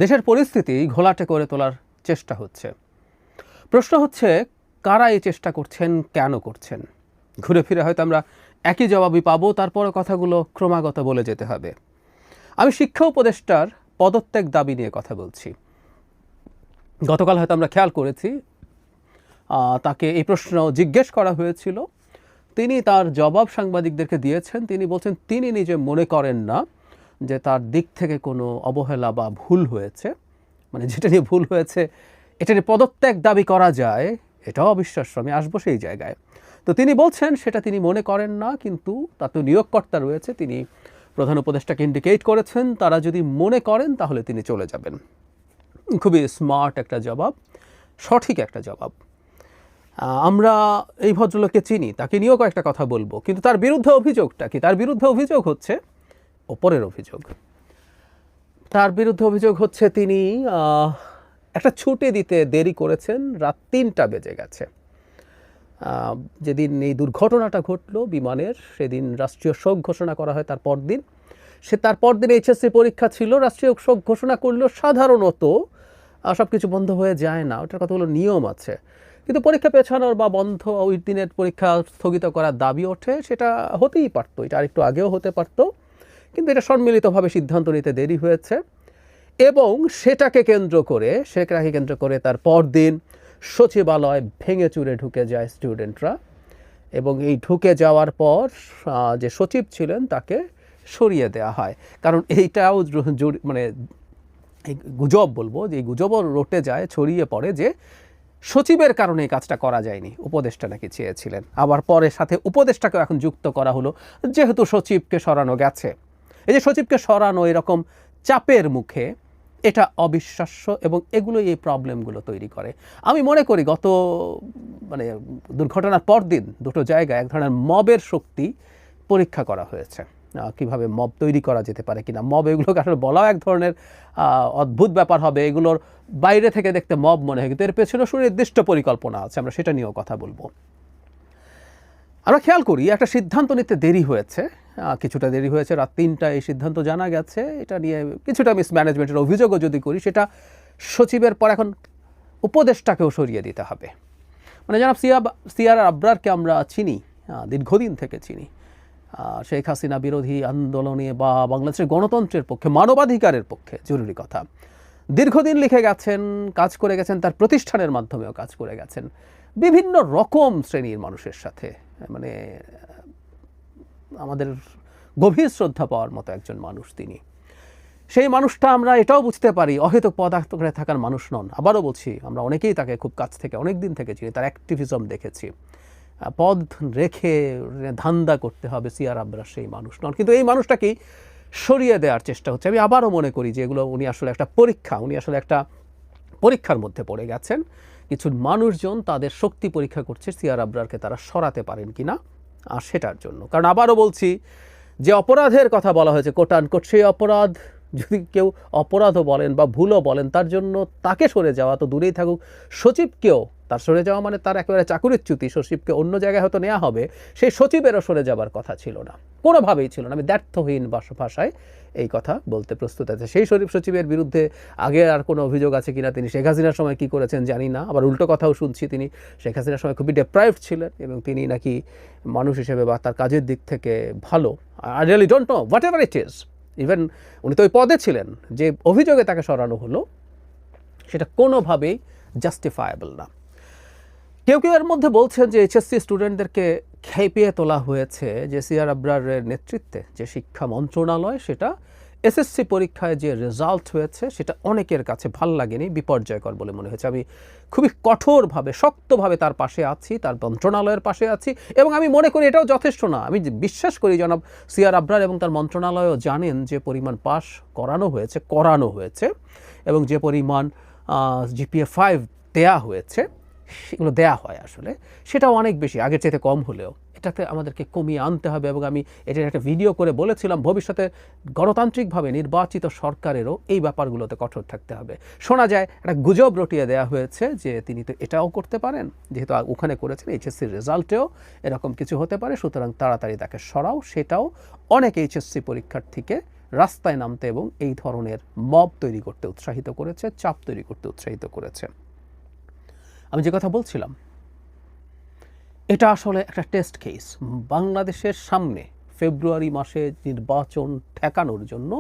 দেশের পরিস্থিতি ঘোলাটে করে তোলার চেষ্টা হচ্ছে। প্রশ্ন হচ্ছে, কারা এই চেষ্টা করছেন, কেন করছেন? ঘুরে ফিরে হয়তো আমরা একই জবাবই পাবো, তারপরে কথাগুলো ক্রমাগত বলে যেতে হবে। আমি শিক্ষা উপদেষ্টার পদত্যাগ দাবি নিয়ে কথা বলছি। গতকাল হয়তো আমরা খেয়াল করেছি, তাকে এই প্রশ্ন জিজ্ঞেস করা হয়েছিল। তিনি তার জবাব সাংবাদিকদেরকে দিয়েছেন। তিনি বলছেন তিনি নিজে মনে করেন না যে তার দিক থেকে কোনো অবহেলা বা ভুল হয়েছে। মানে যেটা নিয়ে ভুল হয়েছে এটা নিয়ে পদত্যাগ দাবি করা যায়, এটাও অবিশ্বাস্য। আমি আসবো সেই জায়গায়। তো তিনি বলছেন সেটা তিনি মনে করেন না, কিন্তু তার তো নিয়োগকর্তা রয়েছে, তিনি প্রধান উপদেষ্টাকে ইন্ডিকেট করেছেন তারা যদি মনে করেন তাহলে তিনি চলে যাবেন। খুবই স্মার্ট একটা জবাব, সঠিক একটা জবাব। আমরা এই ভদ্রলোককে চিনি, তাকে নিয়েও কয়েকটা কথা বলবো, কিন্তু তার বিরুদ্ধে অভিযোগটা কি? তার বিরুদ্ধে অভিযোগ হচ্ছে ওপরের অভিযোগ। তার বিরুদ্ধে অভিযোগ হচ্ছে তিনি একটা ছুটি দিতে দেরি করেছেন, রাত ৩টা বেজে গেছে। যেদিন এই দুর্ঘটনাটা ঘটলো বিমানের, সেদিন রাষ্ট্রীয় শোক ঘোষণা করা হয়। তার পরদিন তার পরদিন এইচএসসি পরীক্ষা ছিল, রাষ্ট্রীয় শোক ঘোষণা করলেও সাধারণত সব কিছু বন্ধ হয়ে যায় না, ওটার কতগুলো নিয়ম আছে। কিন্তু পরীক্ষা পেছানোর বা বন্ধ ওই দিনের পরীক্ষা স্থগিত করার দাবি ওঠে, সেটা হতেই পারতো, এটা আরেকটু আগেও হতে পারতো, কিন্তু এটা সম্মিলিতভাবে সিদ্ধান্ত নিতে দেরি হয়েছে। এবং সেটাকে কেন্দ্র করে তার পরদিন সচিবালয় ভেঙে চুরে ঢুকে যায় স্টুডেন্টরা, এবং এই ঢুকে যাওয়ার পর যে সচিব ছিলেন তাকে সরিয়ে দেওয়া হয়। কারণ এইটাও মানে এই গুজব বলবো, যে এই গুজবও রটে যায়, ছড়িয়ে পড়ে যে সচিবের কারণে এই কাজটা করা যায়নি, উপদেষ্টা নাকি চেয়েছিলেন। আবার পরে সাথে উপদেষ্টাকেও এখন যুক্ত করা হলো, যেহেতু সচিবকে সরানো গেছে। এই যে সচিবকে সরানো এরকম চাপের মুখে, এটা অবিশ্বাস্য, এবং এগুলো এই প্রবলেমগুলো তৈরি করে। আমি মনে করি মানে দুর্ঘটনার পরদিন দুটো জায়গায় এক ধরনের মবের শক্তি পরীক্ষা করা হয়েছে, কিভাবে মব তৈরি করা যেতে পারে কিনা। মব, এগুলোকে আসলে বলাও এক ধরনের অদ্ভুত ব্যাপার হবে, এগুলোর বাইরে থেকে দেখতে মব মনে হয়, কিন্তু এর পেছনে সুনির্দিষ্ট পরিকল্পনা আছে। আমরা সেটা নিয়েও কথা বলবো। আমরা খেয়াল করি একটা সিদ্ধান্ত নিতে দেরি হয়েছে, কিছুটা দেরি হয়েছে, রাত 3টায় এই সিদ্ধান্ত জানা গেছে। এটা নিয়ে কিছুটা মিসম্যানেজমেন্টের অভিযোগও যদি করি, সেটা সচিবের পর এখন উপদেষ্টাকেও সরিয়ে দিতে হবে। মানে জনাব সিআর আবরারকে আমরা চিনি, দীর্ঘদিন থেকে চিনি। শেখ হাসিনা বিরোধী আন্দোলনে বা বাংলাদেশের গণতন্ত্রের পক্ষে, মানবাধিকারের পক্ষে, জরুরি কথা, দীর্ঘদিন লিখে গেছেন, কাজ করে গেছেন, তার প্রতিষ্ঠানের মাধ্যমেও কাজ করে গেছেন বিভিন্ন রকম শ্রেণীর মানুষের সাথে। মানে আমাদের গভীর শ্রদ্ধা পাওয়ার মতো একজন মানুষ তিনি। সেই মানুষটা আমরা এটাও বুঝতে পারি অহেতুক পদার্থ করে থাকার মানুষ নন। আবারও বলছি, আমরা অনেকেই তাকে খুব কাছ থেকে অনেক দিন থেকে চিনি, তার অ্যাক্টিভিজম দেখেছি। পদ রেখে ধান্দা করতে হবে সিআর আবরার সেই মানুষ নন, কিন্তু এই মানুষটাকেই সরিয়ে দেওয়ার চেষ্টা হচ্ছে। আমি আবারও মনে করি যে এগুলো উনি আসলে একটা পরীক্ষার মধ্যে পড়ে গেছেন। কিছু মানুষজন তাদের শক্তি পরীক্ষা করছে সিআর আবরারকে তারা সরাতে পারেন কিনা, আর সেটার জন্য। কারণ আবারও বলছি, যে অপরাধের কথা বলা হয়েছে কোট আনকোট, সেই অপরাধ যদি কেউ অপরাধও বলেন বা ভুলও বলেন, তার জন্য তাকে সরে যাওয়া তো দূরেই থাকুক, সচিবকেও তার সরে যাওয়া মানে তার একেবারে চাকুরিচ্যুতি। সচিবকে অন্য জায়গায় হয়তো নেওয়া হবে, সেই সচিবেরও সরে যাবার কথা ছিল না, কোনোভাবেই ছিল না। আমি দ্ব্যর্থহীন ভাষায় এই কথা বলতে প্রস্তুত আছে। সেই সচিবের বিরুদ্ধে আগে আর কোনো অভিযোগ আছে কিনা, তিনি শেখ হাসিনার সময় কী করেছেন জানি না। আবার উল্টো কথাও শুনছি, তিনি শেখ হাসিনার সময় খুবই ডেপ্রাইভড ছিলেন, এবং তিনি নাকি মানুষ হিসেবে বা তার কাজের দিক থেকে ভালো। I really don't know, what ever it is. Even উনি তো ওই পদে ছিলেন, যে অভিযোগে তাকে সরানো হলো সেটা কোনোভাবেই জাস্টিফায়েবল না। কেউ কেউ এর মধ্যে বলছেন যে এইচএসসি স্টুডেন্টদেরকে খেপিয়ে তোলা হয়েছে, যে সিআর আবরারের নেতৃত্বে যে শিক্ষা মন্ত্রণালয়, সেটা এসএসসি পরীক্ষায় যে রেজাল্ট হয়েছে সেটা অনেকের কাছে ভাল লাগেনি, বিপর্যয়কর বলে মনে হয়েছে। আমি খুবই কঠোরভাবে, শক্তভাবে তার পাশে আছি, তার মন্ত্রণালয়ের পাশে আছি, এবং আমি মনে করি এটাও যথেষ্ট না। আমি বিশ্বাস করি জনাব সিআর আবরার এবং তার মন্ত্রণালয়ও জানেন যে পরিমাণ পাস করানো হয়েছে এবং যে পরিমাণ জিপিএ 5 দেয়া হয়েছে, সেগুলো দেয়া হয় আসলে, সেটাও অনেক বেশি, আগের চাইতে কম হলেও। এটাকে আমাদেরকে কমিয়ে আনতে হবে, এবং আমি এটার একটা ভিডিও করে বলেছিলাম, ভবিষ্যতে গণতান্ত্রিকভাবে নির্বাচিত সরকারেরও এই ব্যাপারগুলোতে কঠোর থাকতে হবে। শোনা যায় একটা গুজব রটিয়ে দেওয়া হয়েছে যে তিনি তো এটাও করতে পারেন, যেহেতু ওখানে করেছেন, এইচএসসির রেজাল্টেও এরকম কিছু হতে পারে, সুতরাং তাড়াতাড়ি তাকে সরাও। সেটাও অনেক এইচএসসি পরীক্ষার্থীকে রাস্তায় নামতে এবং এই ধরনের মব তৈরি করতে উৎসাহিত করেছে, চাপ তৈরি করতে উৎসাহিত করেছে। আমি যে কথা বলছিলাম, এটা আসলে একটা টেস্ট কেস। বাংলাদেশের সামনে ফেব্রুয়ারি মাসে নির্বাচন ঠেকানোর জন্য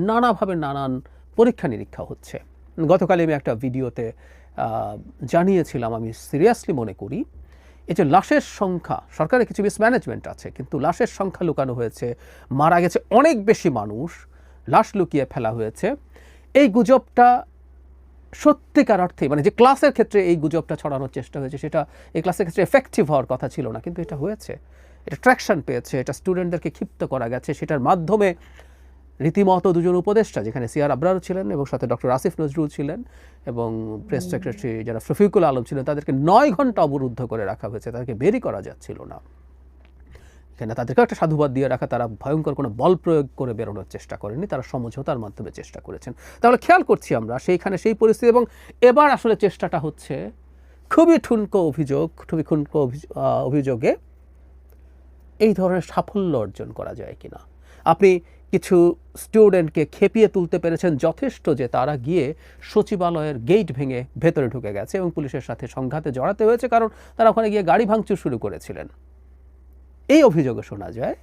নানাভাবে নানান পরীক্ষা নিরীক্ষা হচ্ছে। গতকাল আমি একটা ভিডিওতে জানিয়েছিলাম, আমি সিরিয়াসলি মনে করি এই যে লাশের সংখ্যা, সরকারের কিছু মিসম্যানেজমেন্ট আছে, কিন্তু লাশের সংখ্যা লুকানো হয়েছে, মারা গেছে অনেক বেশি মানুষ, লাশ লুকিয়ে ফেলা হয়েছে, এই গুজবটা সত্যিকার অর্থে মানে যে ক্লাসের ক্ষেত্রে এই গুজবটা ছড়ানোর চেষ্টা হয়েছে, সেটা এই ক্লাসের ক্ষেত্রে এফেক্টিভ হওয়ার কথা ছিল না, কিন্তু এটা হয়েছে, এটা ট্র্যাকশন পেয়েছে, এটা স্টুডেন্টদেরকে ক্ষিপ্ত করা গেছে। সেটার মাধ্যমে রীতিমতো দুজন উপদেষ্টা, যেখানে সিআর আবরার ছিলেন এবং সাথে ডক্টর আসিফ নজরুল ছিলেন এবং প্রেস সেক্রেটারি যারা রফিকুল আলম ছিলেন, তাদেরকে 9 ঘন্টা অবরুদ্ধ করে রাখা হয়েছে, তাদেরকে বেরই করা যাচ্ছিল না। এখানে তাদেরকে একটা সাধুবাদ দিয়ে রাখা, তারা ভয়ঙ্কর কোনো বল প্রয়োগ করে বেরোনোর চেষ্টা করেনি, তারা সমঝোতার মাধ্যমে চেষ্টা করেছেন। তাহলে খেয়াল করছি আমরা সেইখানে সেই পরিস্থিতি, এবং এবার আসলে চেষ্টাটা হচ্ছে খুবই ঠুনকো অভিযোগে এই ধরনের সাফল্য অর্জন করা যায় কিনা। আপনি কিছু স্টুডেন্টকে খেপিয়ে তুলতে পেরেছেন যথেষ্ট যে তারা গিয়ে সচিবালয়ের গেট ভেঙে ভেতরে ঢুকে গেছে এবং পুলিশের সাথে সংঘাতে জড়াতে হয়েছে, কারণ তারা ওখানে গিয়ে গাড়ি ভাঙচুর শুরু করেছিলেন। এই অভিযোগে শোনা যায়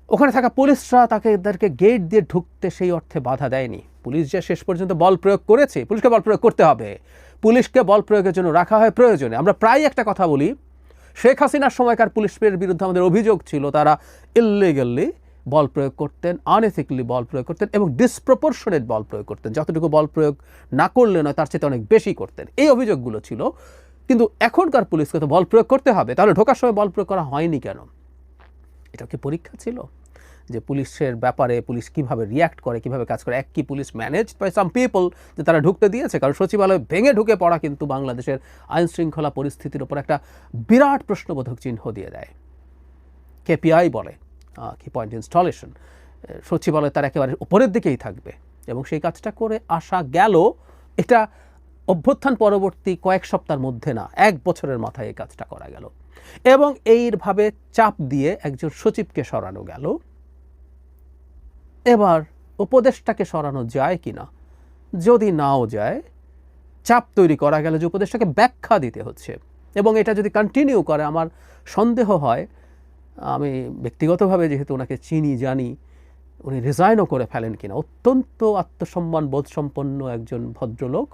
ওখানে থাকা পুলিশরা তাদেরকে গেট দিয়ে ঢুকতে সেই অর্থে বাধা দেয়নি। পুলিশ যে শেষ পর্যন্ত বল প্রয়োগ করেছে, পুলিশকে বল প্রয়োগ করতে হবে, পুলিশকে বল প্রয়োগের জন্য রাখা হয় প্রয়োজনে। আমরা প্রায় একটা কথা বলি, শেখ হাসিনার সময়কার পুলিশের বিরুদ্ধে আমাদের অভিযোগ ছিল তারা ইললিগালি বল প্রয়োগ করতেন, আনএথিক্যালি বল প্রয়োগ করতেন এবং ডিসপ্রপোর্শনেট বল প্রয়োগ করতেন, যতটুকু বল প্রয়োগ না করলে নয় তার চেয়ে অনেক বেশি করতেন। এই অভিযোগগুলো ছিল, কিন্তু এখনকার পুলিশকে তো বল প্রয়োগ করতে হবে, তাহলে ঢোকার সময় বল প্রয়োগ করা হয়নি কেন? এটা কি পরীক্ষা ছিল যে পুলিশের ব্যাপারে পুলিশ কিভাবে রিয়্যাক্ট করে, কিভাবে কাজ করে? এক কি police managed by some people যে তারা ঢুকতে দিয়েছে? কারণ সচিবালয় ভেঙে ঢুকে পড়া কিন্তু বাংলাদেশের আইন শৃঙ্খলা পরিস্থিতির উপর একটা বিরাট প্রশ্নবোধক চিহ্ন দিয়ে দেয়। কেপিআই বলে কি পয়েন্ট ইনস্টলেশন, সচিবালয় তার একেবারে উপরের দিকেই থাকবে এবং সেই কাজটা করে আসা গেল। এটা অভ্যুত্থান পরবর্তী কয়েক সপ্তাহের মধ্যে না, 1 বছরের মাথায় এই কাজটা করা গেল এবং এইভাবে চাপ দিয়ে একজন সচিবকে সরানো গেল। এবার উপদেষ্টাকে সরানো যায় কিনা, যদি নাও যায়, চাপ তৈরি করা গেল যে উপদেষ্টাকে ব্যাখ্যা দিতে হচ্ছে, এবং এটা যদি কন্টিনিউ করে আমার সন্দেহ হয়, আমি ব্যক্তিগতভাবে যেহেতু ওনাকে চিনি জানি, উনি রিজাইনও করে ফেলেন কিনা। অত্যন্ত আত্মসম্মান বোধসম্পন্ন একজন ভদ্রলোক।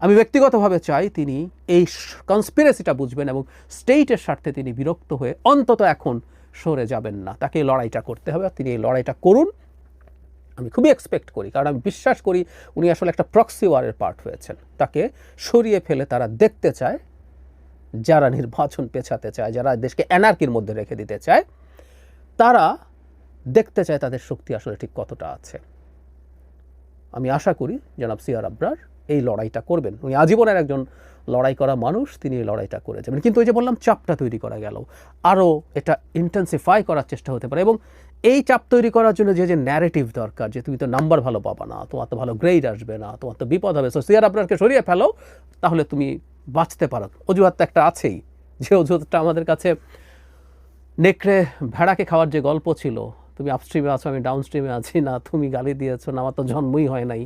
আমি ব্যক্তিগতভাবে চাই তিনি এই কনস্পিরেসিটা বুঝবেন এবং স্টেটের স্বার্থে তিনি বিরক্ত হয়ে অন্তত এখন সরে যাবেন না, তাকে এই লড়াইটা করতে হবে। তিনি এই লড়াইটা করুন, আমি খুবই এক্সপেক্ট করি, কারণ আমি বিশ্বাস করি উনি আসলে একটা প্রক্সি ওয়ারের পার্ট হয়েছেন। তাকে সরিয়ে ফেলে তারা দেখতে চায়, যারা নির্বাচন পেছাতে চায়, যারা দেশকে অ্যানার্কির মধ্যে রেখে দিতে চায়, তারা দেখতে চায় তাদের শক্তি আসলে ঠিক কতটা আছে। আমি আশা করি জনাব সিআর আবরার এই লড়াইটা করবেন। উনি আজীবনের একজন লড়াই করা মানুষ, তিনি এই লড়াইটা করে যাবেন। কিন্তু ওই যে বললাম, চাপটা তৈরি করা গেল, আরও এটা ইন্টেন্সিফাই করার চেষ্টা হতে পারে, এবং এই চাপ তৈরি করার জন্য যে ন্যারেটিভ দরকার, যে তুমি তো নাম্বার ভালো পাবা না, তোমার তো ভালো গ্রেড আসবে না, তোমার তো বিপদ হবে, সো সিআর আবরারকে সরিয়ে ফেলো, তাহলে তুমি বাঁচতে পারো। অজুহাত তো একটা আছেই, যে অজুহাতটা আমাদের কাছে নেকড়ে ভেড়াকে খাওয়ার যে গল্প ছিল, তুমি আপস্ট্রিমে আছো, আমি ডাউন স্ট্রিমে আছি, না তুমি গালি দিয়েছো, না আমার তো জন্মই হয় নাই,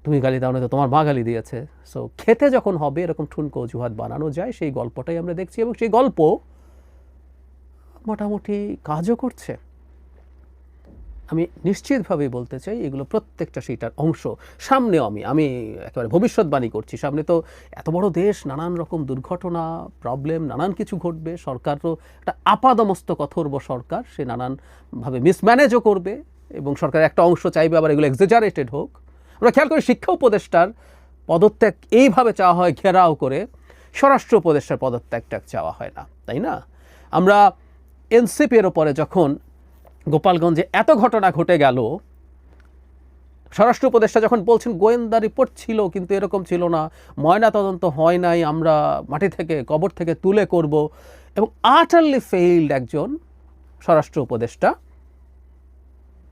তুমি গালি দাও না তো তোমার মা গালি দিয়েছে। সো খেতে যখন হবে এরকম ঠুনকো অজুহাত বানানো যায়, সেই গল্পটাই আমরা দেখছি এবং সেই গল্প মোটামুটি কাজও করছে। আমি নিশ্চিতভাবেই বলতে চাই এগুলো প্রত্যেকটা সেইটার অংশ। সামনেও আমি একেবারে ভবিষ্যৎবাণী করছি, সামনে তো এত বড় দেশ, নানান রকম দুর্ঘটনা, প্রবলেম, নানান কিছু ঘটবে। সরকার তো একটা আপাদমস্তক অথর্ব সরকার, সে নানানভাবে মিসম্যানেজও করবে এবং সরকারের একটা অংশ চাইবে আবার এগুলো এক্সাজারেটেড হোক। আমরা খেয়াল করি শিক্ষা উপদেষ্টার পদত্যাগ এইভাবে চাওয়া হয় ঘেরাও করে, স্বরাষ্ট্র উপদেষ্টার পদত্যাগটা চাওয়া হয় না, তাই না? আমরা এনসিপির ওপরে যখন গোপালগঞ্জে এত ঘটনা ঘটে গেল, স্বরাষ্ট্র উপদেষ্টা যখন বলছেন গোয়েন্দা রিপোর্ট ছিল কিন্তু এরকম ছিল না, ময়না তদন্ত হয় নাই, আমরা মাটি থেকে কবর থেকে তুলে করব, এবং আটারলি ফেইল্ড একজন স্বরাষ্ট্র উপদেষ্টা,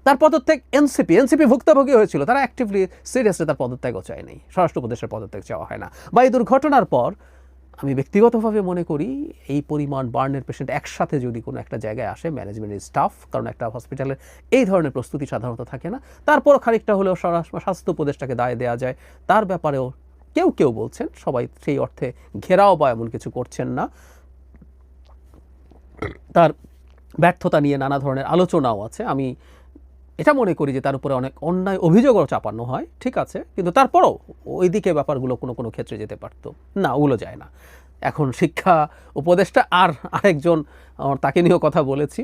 তার পদত্যাগ এনসিপি ভুক্তভোগী হয়েছিল, তারা অ্যাক্টিভলি সিরিয়াসলি তার পদত্যাগও চায়নি, স্বরাষ্ট্র উপদেষ্টার পদত্যাগ চাওয়া হয় না। বা এই দুর্ঘটনার পর আমি ব্যক্তিগতভাবে মনে করি এই পরিমাণ বার্নের পেশেন্ট একসাথে যদি কোনো একটা জায়গায় আসে, ম্যানেজমেন্টের স্টাফ, কারণ একটা হসপিটালের এই ধরনের প্রস্তুতি সাধারণত থাকে না, তারপরও খানিকটা হলেও স্বাস্থ্য উপদেষ্টাকে দায় দেওয়া যায়। তার ব্যাপারেও কেউ কেউ বলছেন, সবাই সেই অর্থে ঘেরাও বা এমন কিছু করছেন না, তার ব্যর্থতা নিয়ে নানা ধরনের আলোচনাও আছে। আমি এটা মনে করি যে তার উপরে অনেক অন্যায় অভিযোগও চাপানো হয়, ঠিক আছে, কিন্তু তারপরও ওই দিকে ব্যাপারগুলো কোনো কোনো ক্ষেত্রে যেতে পারতো না, ওগুলো যায় না। এখন শিক্ষা উপদেষ্টা আর আরেকজন, তাকে নিয়েও কথা বলেছি,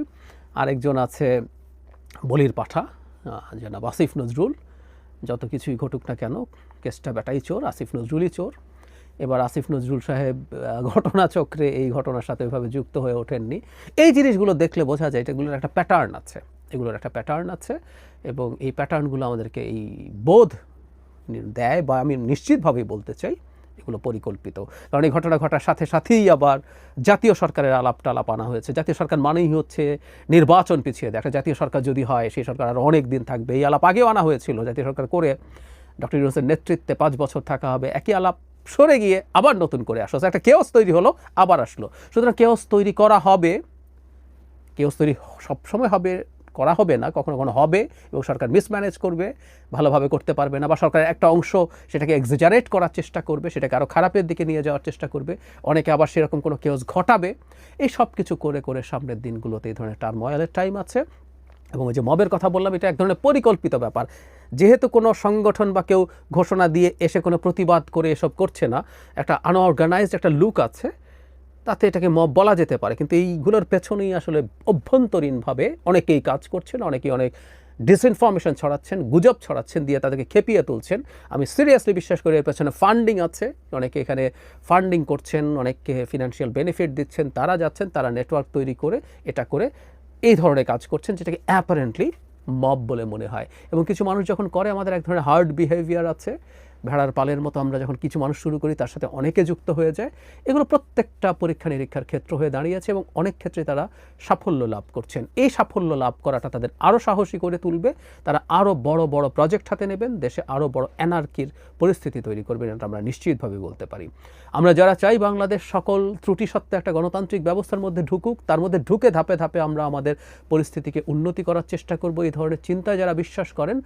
আরেকজন আছে বলির পাঠা, জনাব আসিফ নজরুল। যত কিছুই ঘটুক না কেন, কেসটা বেটাই চোর, আসিফ নজরুলই চোর। এবার আসিফ নজরুল সাহেব ঘটনাচক্রে এই ঘটনার সাথে ওইভাবে যুক্ত হয়ে ওঠেননি। এই জিনিসগুলো দেখলে বোঝা যায় এগুলোর একটা প্যাটার্ন আছে, এগুলোর একটা প্যাটার্ন আছে, এবং এই প্যাটার্নগুলো আমাদেরকে এই বোধ দেয়, বা আমি নিশ্চিতভাবেই বলতে চাই এগুলো পরিকল্পিত। কারণ এই ঘটনা ঘটার সাথে সাথেই আবার জাতীয় সরকারের আলাপ টালাপ আনা হয়েছে। জাতীয় সরকার মানেই হচ্ছে নির্বাচন পিছিয়ে দেয়। একটা জাতীয় সরকার যদি হয়, সেই সরকার আরও অনেক দিন থাকবে। এই আলাপ আগেও আনা হয়েছিল, জাতীয় সরকার করে ডক্টর ইউনূসের নেতৃত্বে 5 বছর থাকা হবে, একই আলাপ সরে গিয়ে আবার নতুন করে আসলো, একটা কেওস তৈরি হলো, আবার আসলো। সুতরাং কেওস তৈরি করা হবে, কেওস তৈরি সবসময় হবে, করা হবে না, কখনো কখনো হবে, এবং সরকার মিসম্যানেজ করবে, ভালোভাবে করতে পারবে না, বা সরকারের একটা অংশ সেটাকে এক্সাজারেট করার চেষ্টা করবে, সেটাকে আরও খারাপের দিকে নিয়ে যাওয়ার চেষ্টা করবে, অনেকে আবার সেরকম কোনো কেওস ঘটাবে। এই সব কিছু করে করে সামনের দিনগুলোতে এই ধরনের টার্ময়েলের টাইম আছে। এবং ওই যে মবের কথা বললাম, এটা এক ধরনের পরিকল্পিত ব্যাপার। যেহেতু কোনো সংগঠন বা কেউ ঘোষণা দিয়ে এসে কোনো প্রতিবাদ করে এসব করছে না, একটা আনঅর্গানাইজড একটা লুক আছে, তাতে এটাকে মব বলা যেতে পারে। কিন্তু এইগুলোর পেছনেই আসলে অভ্যন্তরীণভাবে অনেকেই কাজ করছেন, অনেকেই অনেক ডিসইনফরমেশন ছড়াচ্ছেন, গুজব ছড়াচ্ছেন, দিয়ে তাদেরকে খেপিয়ে তুলছেন। আমি সিরিয়াসলি বিশ্বাস করি এর পেছনে ফান্ডিং আছে, অনেকে এখানে ফান্ডিং করছেন, অনেককে ফিনান্সিয়াল বেনিফিট দিচ্ছেন, তারা যাচ্ছেন, তারা নেটওয়ার্ক তৈরি করে এটা করে এই ধরনের কাজ করছেন, যেটাকে অ্যাপারেন্টলি মব বলে মনে হয়। এবং কিছু মানুষ যখন করে, আমাদের এক ধরনের হার্ড বিহেভিয়ার আছে, ভেড়ার পালের মতো আমরা যখন কিছু মানুষ শুরু করি, তার সাথে অনেকে যুক্ত হয়ে যায়। এগুলো প্রত্যেকটা পরীক্ষা নিরীক্ষার ক্ষেত্র হয়ে দাঁড়িয়েছে, এবং অনেক ক্ষেত্রে তারা সাফল্য লাভ করছেন। এই সাফল্য লাভ করাটা তাদের আরও সাহসী করে তুলবে, তারা আরও বড় বড় প্রজেক্ট হাতে নেবেন, দেশে আরও বড় অ্যানার্কির পরিস্থিতি তৈরি করবেন, এটা আমরা নিশ্চিতভাবে বলতে পারি। আমরা যারা চাই বাংলাদেশ সকল ত্রুটি সত্ত্বে একটা গণতান্ত্রিক ব্যবস্থার মধ্যে ঢুকুক, তার মধ্যে ঢুকে ধাপে ধাপে আমরা আমাদের পরিস্থিতিকে উন্নতি করার চেষ্টা করব, এই ধরনের চিন্তায় যারা বিশ্বাস করেন,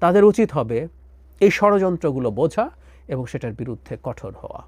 তাদের উচিত হবে এই ষড়যন্ত্রগুলো বোঝা এবং সেটার বিরুদ্ধে কঠোর হওয়া।